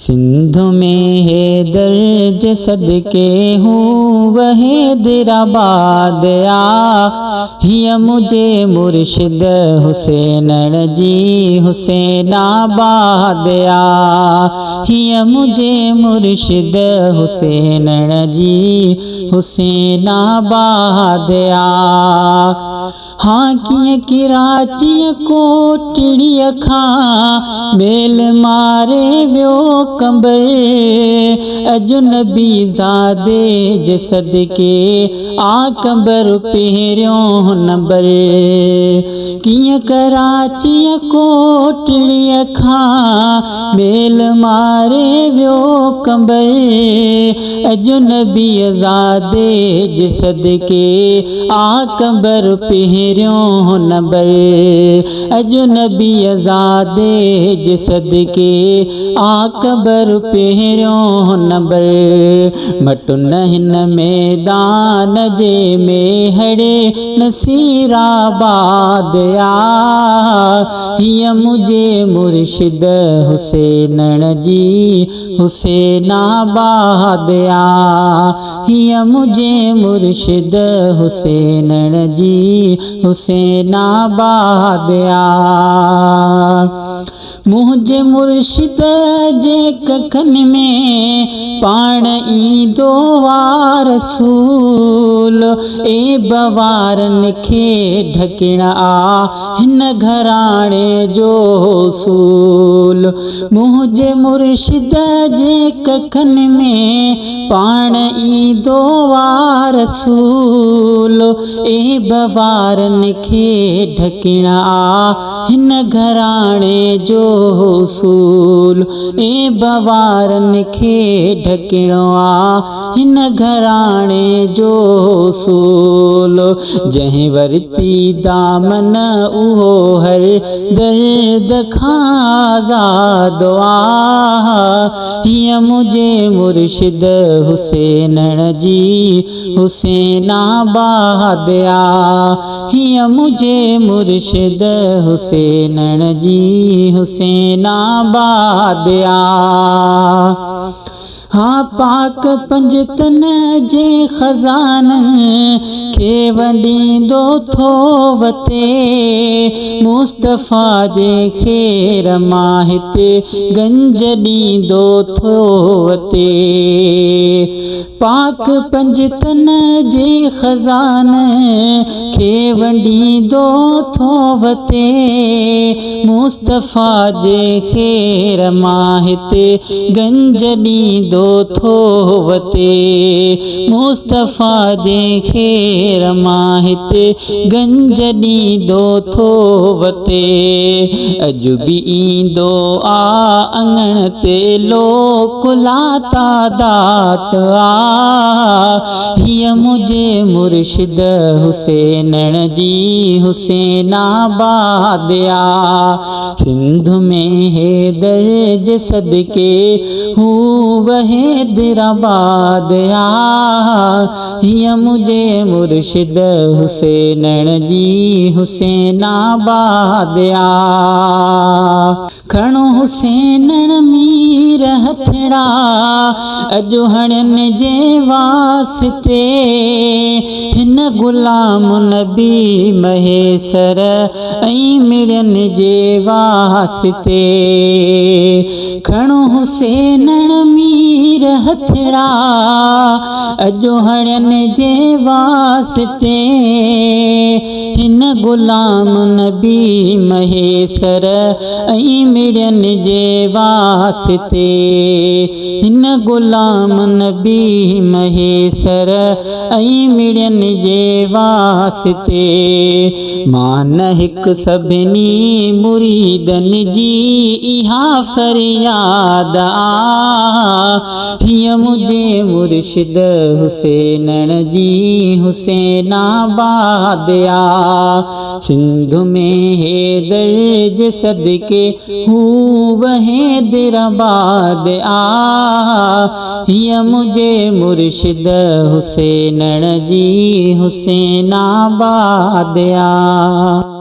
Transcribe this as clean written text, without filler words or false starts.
सिंध में हैदर जे सदके हूँ वह हैदराबाद आ हिय मुझे मुर्शिद हुसैन जी हुसैनाबाद आ हिय मुझे मुर्शिद हुसैन जी हुसैनाबाद आ हाँ किए कराची कोटड़ी खां बेल मारे व्यो कंबर अजनबी ज़ादे जे सदके आ कंबर पहिरियों नंबर किए कराची कोटड़ी खां बेल मारे व्यो कंबर अजनबी ज़ादे जे सदके आ कंबर पहिरियों नंबर अजनबी ज़ादे जे सदके आ कंबर पहिरियों नंबर मटुन हिन मैदान जे में हड़े नसीराबाद आ हिय मुझे मुर्शिद हुसैन जी हुसैनाबाद आ हिय मुझे मुर्शिद हुसैन जी हुसैनाबाद आ मुझे मुर्शिद जे कखन में पाण ईंदो वार रसूल ए बवारन खे ढकिण आ हिन घराणे जो सूल मुझे मुर्शिद जे कखन में पाण ईंदो वार रसूल ए बवारन खे ढकिण आ हिन घराणे जो सूल ए बवारन खे ढकिणो आ हिन घराणे जो सूल जंहिं वरती दामन उहो हर दर्द खां आज़ादु आ हिय मुझे मुर्शिद हुसैन जी हुसैनाबाद आ हिय मुझे मुर्शिद हुसैन जी हुसैनाबाद आ हाँ पाक पंजतन जे खजानन खे वंडींदो थो वते मुस्तफ़ा जे ख़ैर मां हिते गंज ॾींदो थो वते पाक पंजतन जे खजान खे वंडींदो थो वते मुस्तफ़ा जे ख़ैर मां हिते गंज ॾींदो थो वते मुस्तफ़ा जे ख़ैर मां हिते गंज ॾींदो थो वते अॼु बि ईंदो आ अंगण ते लोकुला तादात आ हिय मुझे मुर्शिद हुसैन जी हुसैनाबाद आ सिंध में हैदर जे सदके हूँ वह हैदराबाद आ हिय मुझे मुर्शिद हुसैन जी हुसैनाबाद आ खणो हुसैन मीर हथड़ा अॼु हणन जे वास्ते हिन गुलाम नबी महेसर ऐं मिड़न जे वास्ते खणो हुसैन मीर हथड़ा अॼु हणन जे वास्ते हिन गुलाम नबी महेसर ऐं मिड़न जे वास्ते हिन गुलाम नबी महेसर ऐं मिड़न जे वास्ते मान हिकु सभिनी मुरीदन जी इहा फरियाद आ हिय मुझे मुर्शिद हुसैन जी हुसैनाबाद आ सिंध में हैदर जे सदके हूँ वह हैदराबाद आ हिय मुझे मुर्शिद हुसैन जी हुसैनाबाद आ।